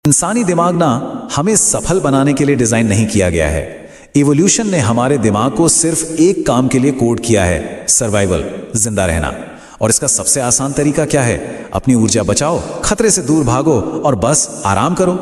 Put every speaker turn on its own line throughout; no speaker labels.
इंसानी दिमाग ना हमें सफल बनाने के लिए डिजाइन नहीं किया गया है। इवोल्यूशन ने हमारे दिमाग को सिर्फ एक काम के लिए कोड किया है, सर्वाइवल, जिंदा रहना। और इसका सबसे आसान तरीका क्या है? अपनी ऊर्जा बचाओ, खतरे से दूर भागो और बस आराम करो।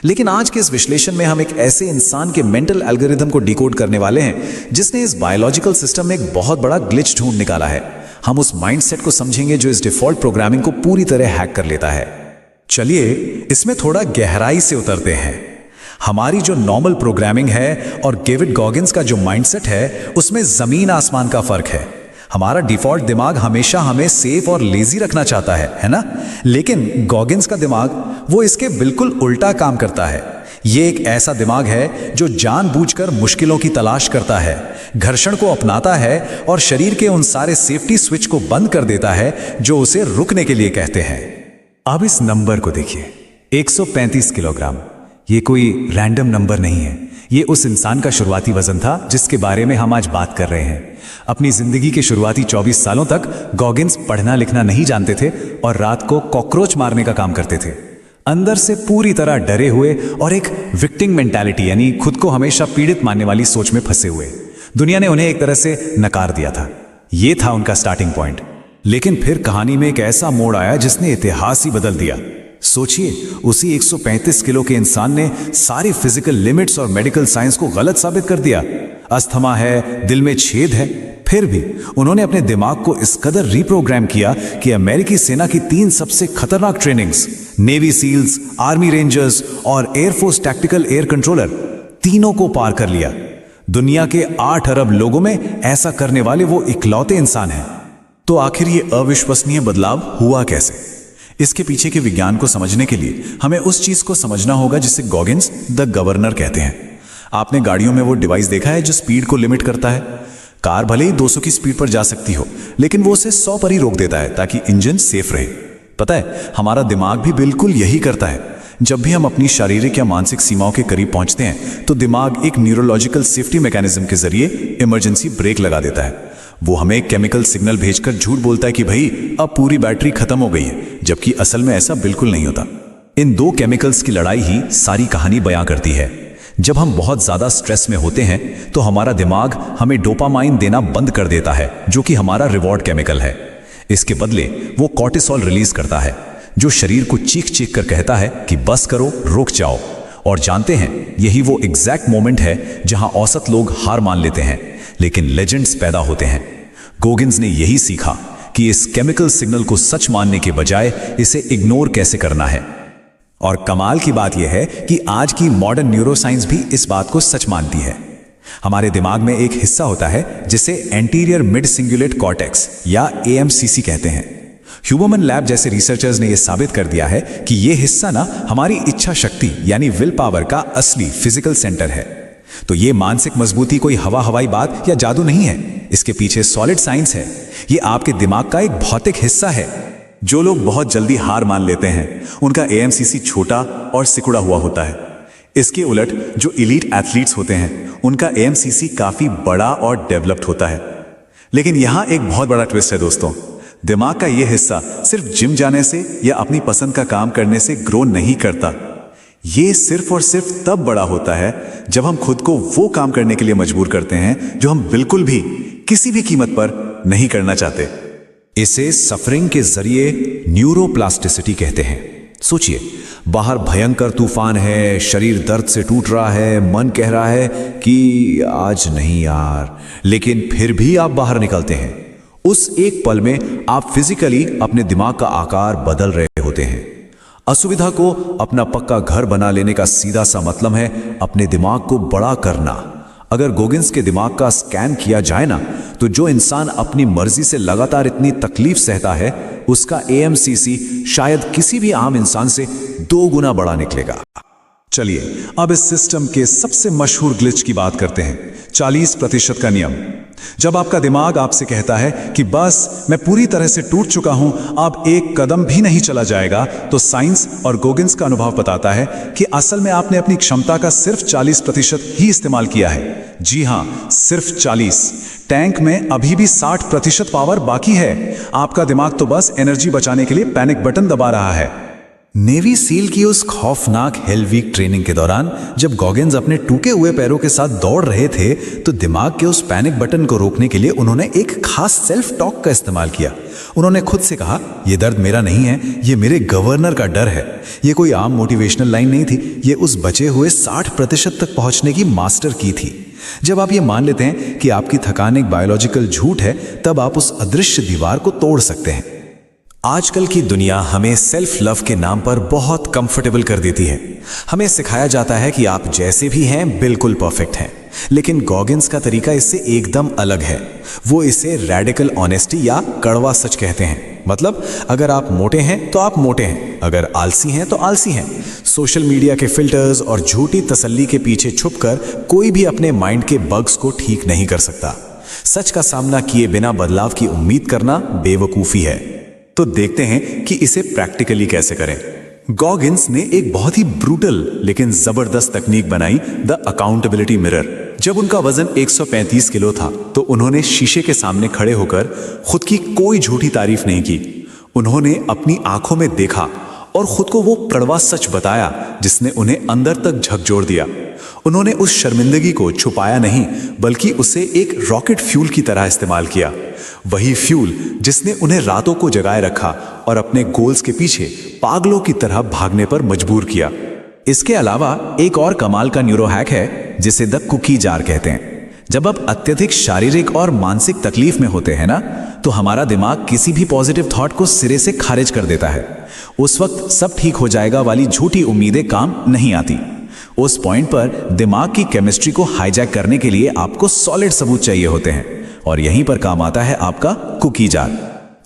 लेकिन आज के इस विश्लेषण में हम एक ऐसे इंसान के मेंटल एल्गोरिथम को डिकोड करने वाले हैं जिसने इस बायोलॉजिकल सिस्टम में एक बहुत बड़ा ग्लिच ढूंढ निकाला है। हम उस माइंडसेट को समझेंगे जो इस डिफॉल्ट प्रोग्रामिंग को पूरी तरह हैक कर लेता है। चलिए इसमें थोड़ा गहराई से उतरते हैं। हमारी जो नॉर्मल प्रोग्रामिंग है और डेविड गॉगिन्स का जो माइंडसेट है, उसमें जमीन आसमान का फर्क है। हमारा डिफॉल्ट दिमाग हमेशा हमें सेफ और लेजी रखना चाहता है ना? लेकिन गॉगिन्स का दिमाग वो इसके बिल्कुल उल्टा काम करता है। ये एक ऐसा दिमाग है जो जानबूझकर मुश्किलों की तलाश करता है, घर्षण को अपनाता है और शरीर के उन सारे सेफ्टी स्विच को बंद कर देता है जो उसे रुकने के लिए कहते हैं। अब इस नंबर को देखिए, 135 किलोग्राम। ये कोई रैंडम नंबर नहीं है। ये उस इंसान का शुरुआती वजन था जिसके बारे में हम आज बात कर रहे हैं। अपनी जिंदगी के शुरुआती 24 सालों तक गॉगिन्स पढ़ना लिखना नहीं जानते थे और रात को कॉकरोच मारने का काम करते थे, अंदर से पूरी तरह डरे हुए और एक विक्टिम मेंटालिटी यानी खुद को हमेशा पीड़ित मानने वाली सोच में फंसे हुए। दुनिया ने उन्हें एक तरह से नकार दिया था। ये था उनका स्टार्टिंग पॉइंट। लेकिन फिर कहानी में एक ऐसा मोड़ आया जिसने इतिहास ही बदल दिया। सोचिए, उसी 135 किलो के इंसान ने सारी फिजिकल लिमिट्स और मेडिकल साइंस को गलत साबित कर दिया। अस्थमा है, दिल में छेद है, फिर भी उन्होंने अपने दिमाग को इस कदर रीप्रोग्राम किया कि अमेरिकी सेना की 3 सबसे खतरनाक trainings, navy SEALs, army rangers और एयरफोर्स टैक्टिकल एयर कंट्रोलर, तीनों को पार कर लिया। दुनिया के 8 अरब लोगों में ऐसा करने वाले वो इकलौते इंसान हैं। तो आखिर ये अविश्वसनीय बदलाव हुआ कैसे? इसके पीछे के विज्ञान को समझने के लिए हमें उस चीज को समझना होगा जिसे गॉगिन्स द गवर्नर कहते हैं। आपने गाड़ियों में वो डिवाइस देखा है जो स्पीड को लिमिट करता है? कार भले ही 200 की स्पीड पर जा सकती हो, लेकिन वो उसे 100 पर ही रोक देता है ताकि इंजन सेफ रहे। पता है, हमारा दिमाग भी बिल्कुल यही करता है। जब भी हम अपनी शारीरिक या मानसिक सीमाओं के करीब पहुंचते हैं तो दिमाग एक न्यूरोलॉजिकल सेफ्टी मैकेनिज्म के जरिए इमरजेंसी ब्रेक लगा देता है। वो हमें एक केमिकल सिग्नल भेजकर झूठ बोलता है कि भाई अब पूरी बैटरी खत्म हो गई है, जबकि असल में ऐसा बिल्कुल नहीं होता। इन 2 केमिकल्स की लड़ाई ही सारी कहानी बयां करती है। जब हम बहुत ज्यादा स्ट्रेस में होते हैं तो हमारा दिमाग हमें डोपामाइन देना बंद कर देता है, जो कि हमारा रिवॉर्ड केमिकल है। इसके बदले वो कॉर्टिसोल रिलीज करता है, जो शरीर को चीख चीख कर कहता है कि बस करो, रुक जाओ। और जानते हैं, यही वो एग्जैक्ट मोमेंट है जहां औसत लोग हार मान लेते हैं, लेकिन लेजेंड्स पैदा होते हैं। गॉगिन्स ने यही सीखा कि इस केमिकल सिग्नल को सच मानने के बजाय इसे इग्नोर कैसे करना है। और कमाल की बात यह है कि आज की मॉडर्न न्यूरोसाइंस भी इस बात को सच मानती है। हमारे दिमाग में एक हिस्सा होता है जिसे एंटीरियर मिड सिंगुलेट कॉर्टेक्स या AMCC कहते हैं। ह्यूमन लैब जैसे रिसर्चर्स ने यह साबित कर दिया है कि यह हिस्सा ना हमारी इच्छा शक्ति यानी विल पावर का असली फिजिकल सेंटर है। तो ये मानसिक मजबूती कोई हवाई बात या जादू नहीं है। इसके पीछे सॉलिड साइंस है। ये आपके दिमाग का एक भौतिक हिस्सा है। जो लोग बहुत जल्दी हार मान लेते हैं उनका AMCC छोटा और सिकुड़ा हुआ होता है। इसके उलट जो इलीट एथलीट्स होते हैं उनका AMCC काफी बड़ा और डेवलप्ड होता है। लेकिन यहां एक बहुत बड़ा ट्विस्ट है दोस्तों। दिमाग का यह हिस्सा सिर्फ जिम जाने से या अपनी पसंद का काम करने से ग्रो नहीं करता। ये सिर्फ और सिर्फ तब बड़ा होता है जब हम खुद को वो काम करने के लिए मजबूर करते हैं जो हम बिल्कुल भी किसी भी कीमत पर नहीं करना चाहते। इसे सफरिंग के जरिए न्यूरोप्लास्टिसिटी कहते हैं। सोचिए, बाहर भयंकर तूफान है, शरीर दर्द से टूट रहा है, मन कह रहा है कि आज नहीं यार, लेकिन फिर भी आप बाहर निकलते हैं। उस एक पल में आप फिजिकली अपने दिमाग का आकार बदल रहे होते हैं। असुविधा को अपना पक्का घर बना लेने का सीधा सा मतलब है अपने दिमाग को बड़ा करना। अगर गॉगिन्स के दिमाग का स्कैन किया जाए ना, तो जो इंसान अपनी मर्जी से लगातार इतनी तकलीफ सहता है उसका AMCC शायद किसी भी आम इंसान से 2 गुना बड़ा निकलेगा। चलिए अब इस सिस्टम के सबसे मशहूर ग्लिच की बात करते हैं, 40% का नियम। जब आपका दिमाग आपसे कहता है कि बस मैं पूरी तरह से टूट चुका हूं, अब एक कदम भी नहीं चला जाएगा, तो साइंस और गॉगिन्स का अनुभव बताता है कि असल में आपने अपनी क्षमता का सिर्फ 40% ही इस्तेमाल किया है। जी हां, सिर्फ 40। टैंक में अभी भी 60% पावर बाकी है। आपका दिमाग तो बस एनर्जी बचाने के लिए पैनिक बटन दबा रहा है। नेवी सील की उस खौफनाक हेल वीक ट्रेनिंग के दौरान जब गॉगिन्स अपने टूटे हुए पैरों के साथ दौड़ रहे थे तो दिमाग के उस पैनिक बटन को रोकने के लिए उन्होंने एक खास सेल्फ टॉक का इस्तेमाल किया। उन्होंने खुद से कहा, यह दर्द मेरा नहीं है, ये मेरे गवर्नर का डर है। ये कोई आम मोटिवेशनल लाइन नहीं थी, ये उस बचे हुए 60% तक पहुंचने की मास्टर की थी। जब आप ये मान लेते हैं कि आपकी थकान एक बायोलॉजिकल झूठ है, तब आप उस अदृश्य दीवार को तोड़ सकते हैं। आजकल की दुनिया हमें सेल्फ लव के नाम पर बहुत कंफर्टेबल कर देती है। हमें सिखाया जाता है कि आप जैसे भी हैं बिल्कुल परफेक्ट हैं, लेकिन गॉगिन्स का तरीका इससे एकदम अलग है। वो इसे रैडिकल ऑनेस्टी या कड़वा सच कहते हैं। मतलब अगर आप मोटे हैं तो आप मोटे हैं, अगर आलसी हैं तो आलसी हैं। सोशल मीडिया के फिल्टर्स और झूठी तसल्ली के पीछे छुपकर कोई भी अपने माइंड के बग्स को ठीक नहीं कर सकता। सच का सामना किए बिना बदलाव की उम्मीद करना बेवकूफ़ी है। तो देखते हैं कि इसे प्रैक्टिकली कैसे करें। गॉगिन्स ने एक बहुत ही ब्रूटल लेकिन जबरदस्त तकनीक बनाई, द अकाउंटेबिलिटी मिरर। जब उनका वजन 135 किलो था तो उन्होंने शीशे के सामने खड़े होकर खुद की कोई झूठी तारीफ नहीं की। उन्होंने अपनी आंखों में देखा और खुद को वो कड़वा सच बताया जिसने उन्हें अंदर तक झकझोर दिया। उन्होंने उस शर्मिंदगी को छुपाया नहीं, बल्कि उसे एक रॉकेट फ्यूल की तरह इस्तेमाल किया। वही फ्यूल जिसने उन्हें रातों को जगाए रखा और अपने गोल्स के पीछे पागलों की तरह भागने पर मजबूर किया। इसके अलावा एक और कमाल का न्यूरो हैक है जिसे द कुकी जार कहते हैं। जब आप अत्यधिक शारीरिक और मानसिक तकलीफ में होते हैं ना, तो हमारा दिमाग किसी भी पॉजिटिव थॉट को सिरे से खारिज कर देता है। उस वक्त सब ठीक हो जाएगा वाली झूठी उम्मीदें काम नहीं आती। उस पॉइंट पर दिमाग की केमिस्ट्री को हाईजैक करने के लिए आपको सॉलिड सबूत चाहिए होते हैं, और यहीं पर काम आता है आपका कुकी जार।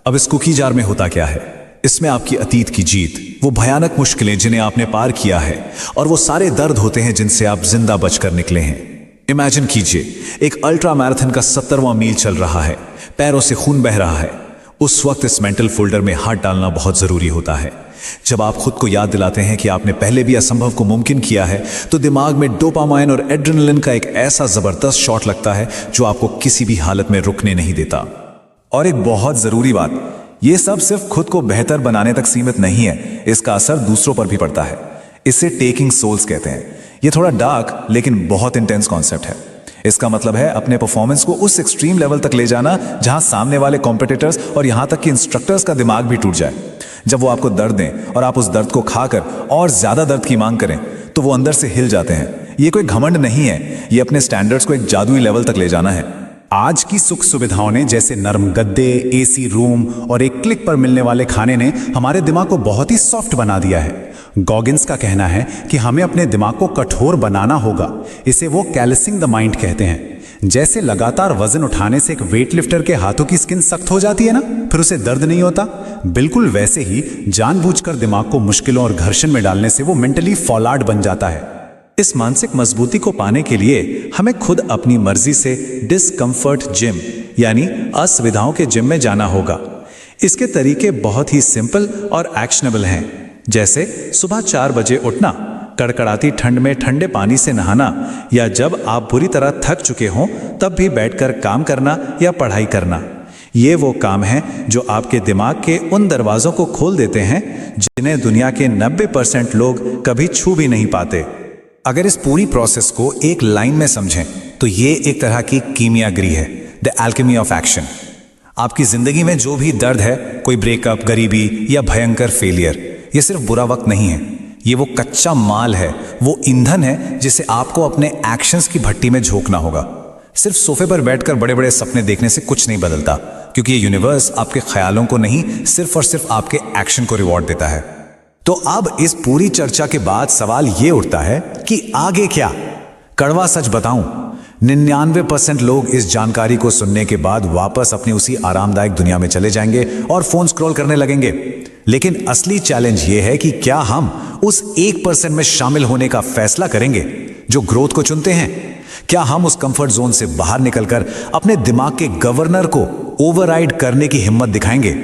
अब इस कुकी जार में होता क्या है? इसमें आपकी अतीत की जीत, वो भयानक मुश्किलें जिन्हें आपने पार किया है, और वो सारे दर्द होते हैं जिनसे आप जिंदा बचकर निकले हैं। इमेजिन कीजिए, एक अल्ट्रा मैराथन का 70वां मील चल रहा है, पैरों से खून बह रहा है। उस वक्त इस मेंटल फोल्डर में हाथ डालना बहुत जरूरी होता है। जब आप खुद को याद दिलाते हैं कि आपने पहले भी असंभव को मुमकिन किया है, तो दिमाग में डोपामाइन और एड्रेनलिन का एक ऐसा जबरदस्त शॉट लगता है जो आपको किसी भी हालत में रुकने नहीं देता। और एक बहुत जरूरी बात, यह सब सिर्फ खुद को बेहतर बनाने तक सीमित नहीं है, इसका असर दूसरों पर भी पड़ता है। इसे टेकिंग सोल्स कहते हैं। यह थोड़ा डार्क लेकिन बहुत इंटेंस कॉन्सेप्ट है। इसका मतलब है अपने परफॉर्मेंस को उस एक्सट्रीम लेवल तक ले जाना जहां सामने वाले कॉम्पिटिटर्स और यहां तक कि इंस्ट्रक्टर्स का दिमाग भी टूट जाए। जब वो आपको दर्द दें और आप उस दर्द को खाकर और ज्यादा दर्द की मांग करें, तो वो अंदर से हिल जाते हैं। ये कोई घमंड नहीं है, ये अपने स्टैंडर्ड्स को एक जादुई लेवल तक ले जाना है। आज की सुख सुविधाओं ने, जैसे नरम गद्दे, एसी रूम और एक क्लिक पर मिलने वाले खाने ने हमारे दिमाग को बहुत ही सॉफ्ट बना दिया है। गॉगिन्स का कहना है कि हमें अपने दिमाग को कठोर बनाना होगा। इसे वो कैलसिंग द माइंड कहते हैं। जैसे लगातार वजन उठाने से एक वेट लिफ्टर के हाथों की स्किन सख्त हो जाती है ना, फिर उसे दर्द नहीं होता, बिल्कुल वैसे ही जानबूझकर दिमाग को मुश्किलों और घर्षण में डालने से वो मेंटली फॉलार्ड बन जाता है। इस मानसिक मजबूती को पाने के लिए हमें खुद अपनी मर्जी से डिस्कम्फर्ट जिम यानी असुविधाओं के जिम में जाना होगा। इसके तरीके बहुत ही सिंपल और एक्शनेबल हैं, जैसे सुबह 4 बजे उठना, कड़कड़ाती ठंड में ठंडे पानी से नहाना, या जब आप बुरी तरह थक चुके हों तब भी बैठकर काम करना या पढ़ाई करना। ये वो काम हैं जो आपके दिमाग के उन दरवाजों को खोल देते हैं जिन्हें दुनिया के 90% लोग कभी छू भी नहीं पाते। अगर इस पूरी प्रोसेस को एक लाइन में समझें तो ये एक तरह की कीमियागरी है, द एल्केमी ऑफ एक्शन। आपकी जिंदगी में जो भी दर्द है, कोई ब्रेकअप, गरीबी या भयंकर फेलियर, ये सिर्फ बुरा वक्त नहीं है, ये वो कच्चा माल है, वो ईंधन है जिसे आपको अपने एक्शंस की भट्टी में झोंकना होगा। सिर्फ सोफे पर बैठकर बड़े बड़े सपने देखने से कुछ नहीं बदलता, क्योंकि ये यूनिवर्स आपके ख्यालों को नहीं, सिर्फ और सिर्फ आपके एक्शन को रिवॉर्ड देता है। तो अब इस पूरी चर्चा के बाद सवाल ये उठता है कि आगे क्या? कड़वा सच बताऊं, 99% लोग इस जानकारी को सुनने के बाद वापस अपनी उसी आरामदायक दुनिया में चले जाएंगे और फोन स्क्रॉल करने लगेंगे। लेकिन असली चैलेंज ये है कि क्या हम उस 1% में शामिल होने का फैसला करेंगे जो ग्रोथ को चुनते हैं? क्या हम उस कंफर्ट जोन से बाहर निकलकर अपने दिमाग के गवर्नर को ओवरराइड करने की हिम्मत दिखाएंगे?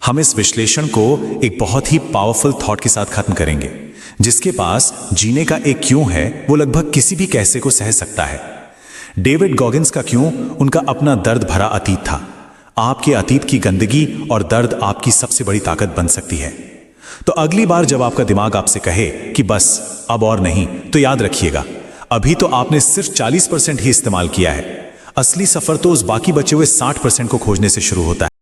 हम इस विश्लेषण को एक बहुत ही पावरफुल थॉट के साथ खत्म करेंगे। जिसके पास जीने का एक क्यों है, वो लगभग किसी भी कैसे को सह सकता है। डेविड गॉगिन्स का क्यों उनका अपना दर्द भरा अतीत था। आपके अतीत की गंदगी और दर्द आपकी सबसे बड़ी ताकत बन सकती है। तो अगली बार जब आपका दिमाग आपसे कहे कि बस अब और नहीं, तो याद रखिएगा, अभी तो आपने सिर्फ 40% ही इस्तेमाल किया है। असली सफर तो उस बाकी बचे हुए 60% को खोजने से शुरू होता है।